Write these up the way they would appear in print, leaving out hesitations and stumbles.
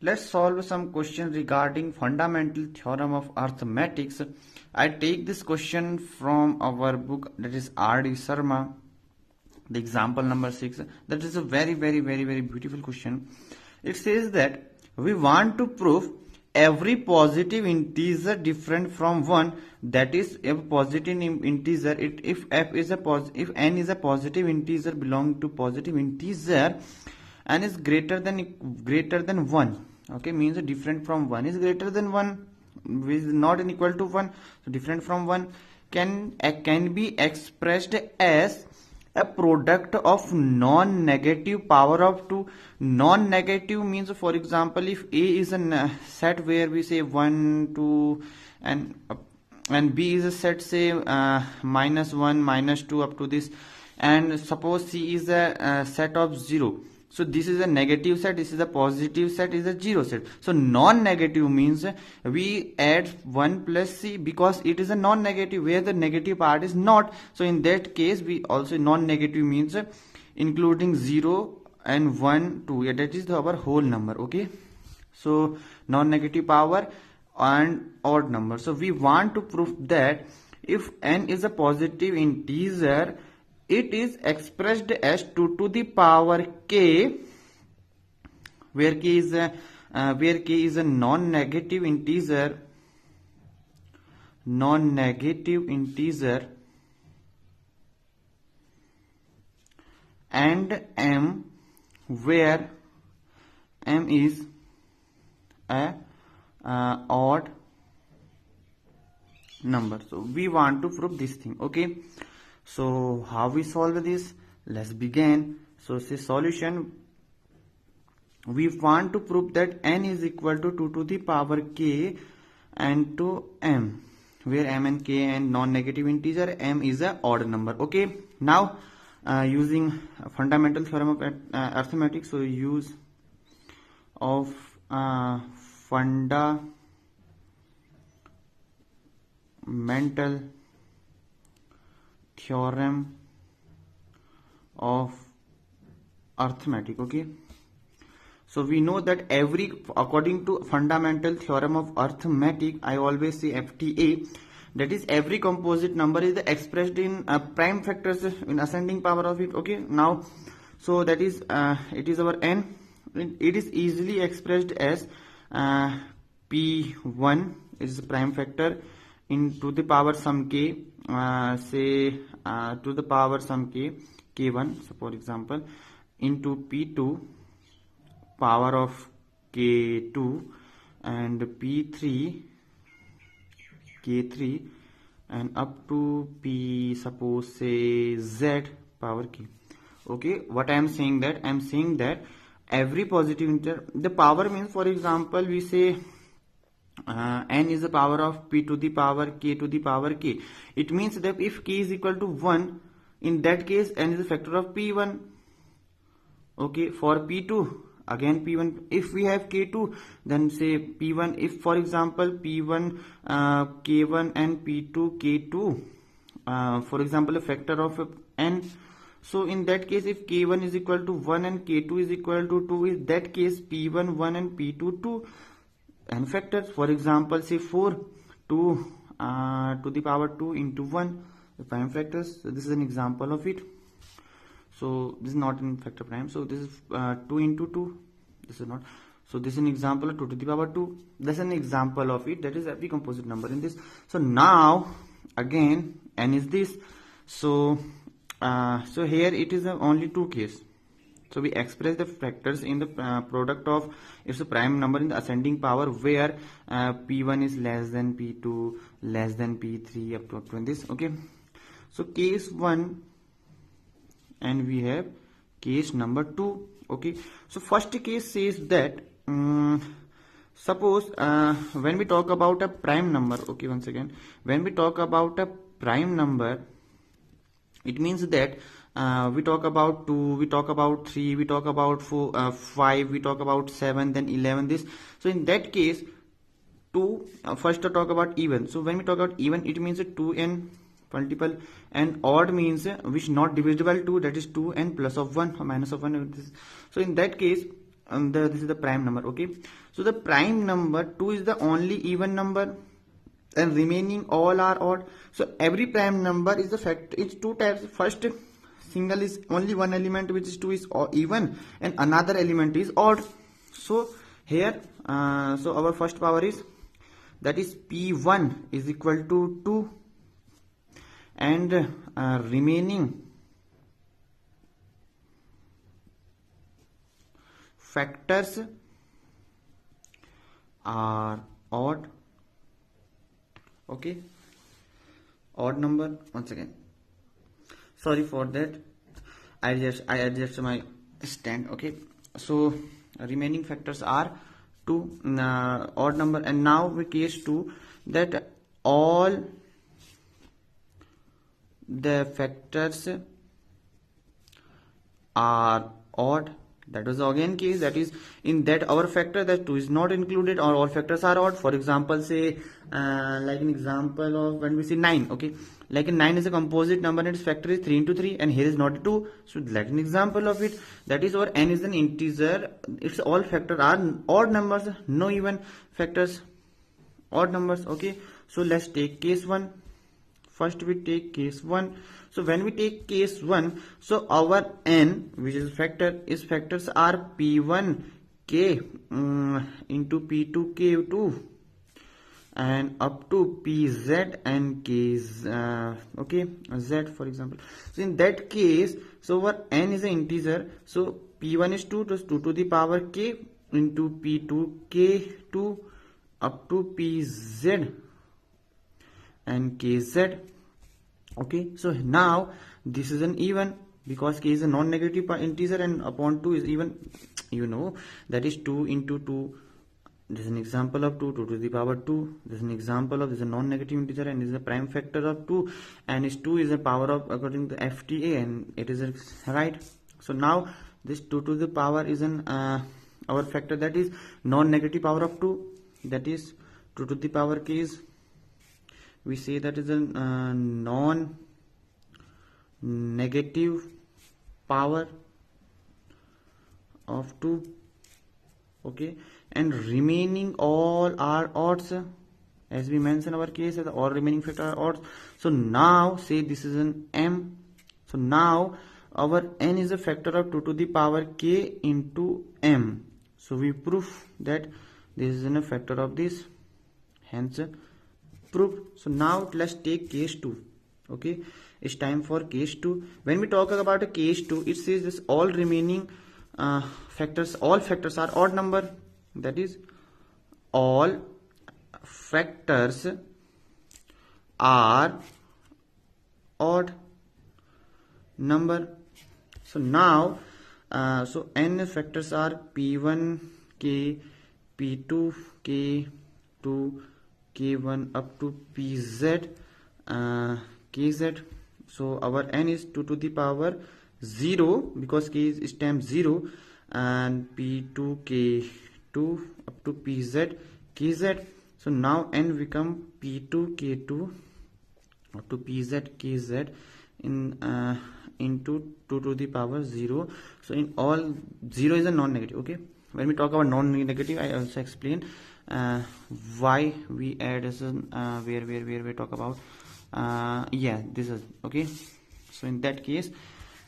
Let's solve some question regarding fundamental theorem of arithmetics. I take this question from our book, that is R.D. Sharma, the example number 6. That is a very beautiful question. It says that we want to prove every positive integer different from 1, that is a positive integer, if n is a positive integer belonging to positive integer and is greater than 1. Okay, means different from 1 is greater than 1, is not an equal to 1, so different from 1 can be expressed as a product of non-negative power of 2. Non-negative means, for example, if A is a set where we say 1 2 and B is a set, say -1 -2 up to this, and suppose C is a set of 0. So this is a negative set, this is a positive set, is a 0 set. So non-negative means we add 1 plus C because it is a non-negative where the negative part is not. So in that case we also, non-negative means including 0 and 1 2, that is our whole number. Okay, so non-negative power and odd number. So we want to prove that if n is a positive integer, it is expressed as 2 to the power k, where k is a non-negative integer, and m, where m is a odd number. So we want to prove this thing. Okay, so how we solve this? Let's begin. So say solution. We want to prove that n is equal to 2 to the power k and to m, where m and k and non-negative integer, m is a odd number. Okay, now using fundamental theorem of arithmetic, so use of fundamental theorem of arithmetic. Okay, so we know that according to fundamental theorem of arithmetic, I always say FTA, that is every composite number is expressed in prime factors in ascending power of it. Okay, now so that is it is our n. It is easily expressed as P1 is prime factor into the power some k, say to the power some k, k1, so for example, into P2 power of k2 and P3 k3 and up to P, suppose say z power k. Okay, what I am saying that every positive integer, the power means, for example, we say n is the power of p to the power k to the power k. It means that if k is equal to 1, in that case n is a factor of p1. Okay, for p2 again p1. If we have k2, then say p1. If for example p1 k1 and p2 k2, for example a factor of n, so in that case if k1 is equal to 1 and k2 is equal to 2, in that case p1 1 and p2 2 and factors. For example, say 4 2 to the power 2 into 1, the prime factors. So this is an example of it. So this is not in factor prime, so this is 2 into 2, this is not. So this is an example of 2 to the power 2. That's an example of it, that is every composite number in this. So now again n is this, so so here it is only two case. So we express the factors in the product of, it's a prime number in the ascending power where p1 is less than p2 less than p3 up to this. Okay, so case 1 and we have case number 2. Okay, so first case says that suppose when we talk about a prime number, okay, once again, when we talk about a prime number, it means that we talk about 2, we talk about 3, we talk about 4, 5, we talk about 7, then 11, this. So in that case 2, first to talk about even. So when we talk about even, it means 2n multiple, and odd means which not divisible 2, that is 2n plus of 1 or minus of 1. So in that case this is the prime number. Okay, so the prime number 2 is the only even number and remaining all are odd. So every prime number is the fact, it's two types. First single is only one element, which is 2 is even, and another element is odd. So here so our first power is, that is p1 is equal to 2, and remaining factors are odd. Okay, odd number. Once again, sorry for that, I adjust my stand. Okay, so remaining factors are 2, odd number. And now we case 2, that all the factors are odd. That was again case, that is in that our factor that 2 is not included, or all factors are odd. For example, say like an example of when we say 9. Okay, like a 9 is a composite number and its factor is 3 into 3, and here is not 2. So like an example of it, that is our n is an integer, its all factors are odd numbers, no even factors, odd numbers. Okay, so let's take case 1. First we take case 1. So when we take case 1, so our n, which is factors are p1 k into p2 k2 and up to pz and k's. Okay, z for example. So in that case, so our n is an integer, so p1 is 2, plus 2 to the power k into p2 k2 up to pz and kz. Okay, so now this is an even, because k is a non-negative integer and upon 2 is even, you know, that is 2 into 2. This is an example of 2 to the power 2. This is an example of, this is a non-negative integer and this is a prime factor of 2, and its 2 is a power of according to FTA, and it is a, right. So now this 2 to the power is an our factor, that is non-negative power of 2, that is 2 to the power k is, we say that is a non-negative power of 2. Okay, and remaining all are odds, as we mentioned our case, all remaining factors are odds. So now say this is an m, so now our n is a factor of 2 to the power k into m. So we prove that this is a factor of this, hence proof. So now let's take case 2. Okay, it's time for case 2. When we talk about a case 2, it says this all remaining factors, all factors are odd number, that is all factors are odd number. So now so n factors are p1 k, p2 k, 2 k1 up to pz kz. So our n is 2 to the power 0, because k is times 0, and p2 k2 up to pz kz. So now n become p2 k2 up to pz kz in into 2 to the power 0. So in all, 0 is a non-negative. Okay, when we talk about non-negative, I also explain why we add as an where we talk about yeah, this is okay. So in that case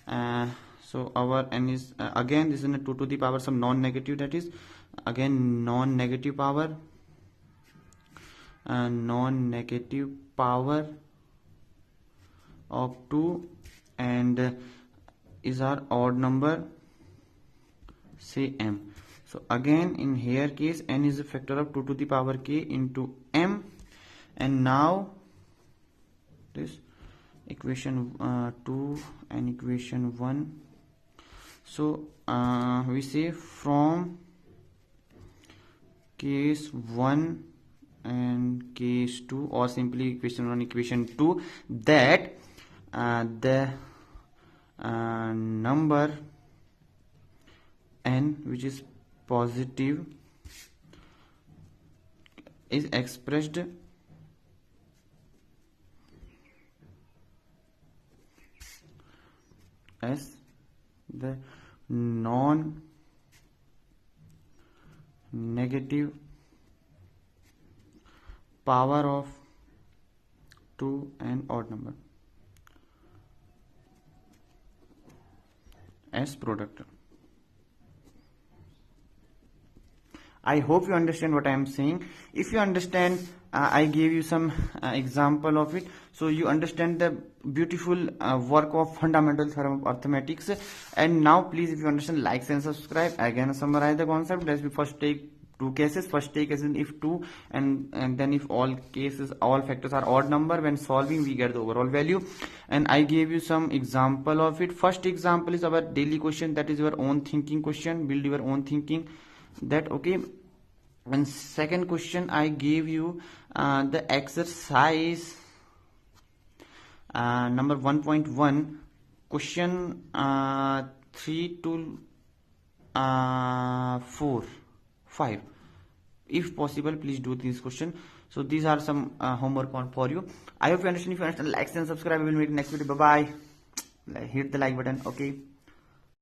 so our n is again, this is a 2 to the power some non-negative, that is again non-negative power, non-negative power of 2, and is our odd number, say m. So again in here case, n is a factor of 2 to the power k into m, and now this equation 2 and equation 1. So we say from case 1 and case 2, or simply equation 1 equation 2, that the number n, which is positive, is expressed as the non-negative negative power of 2 and odd number as product. I hope you understand what I am saying. If you understand, I gave you some example of it, so you understand the beautiful work of fundamental theorem of arithmetics. And now please, if you understand, like and subscribe. Again summarize the concept. Let's we first take two cases. First take as in if 2 and then if all factors are odd number, when solving we get the overall value. And I gave you some example of it. First example is our daily question, that is your own thinking question. Build your own thinking, that okay. And second question I gave you the exercise number 1.1, question 3 to 5. If possible, please do this question. So these are some homework for you. I hope you understand. If you understand, like and subscribe. We will meet next video. Bye bye. Hit the like button. Okay.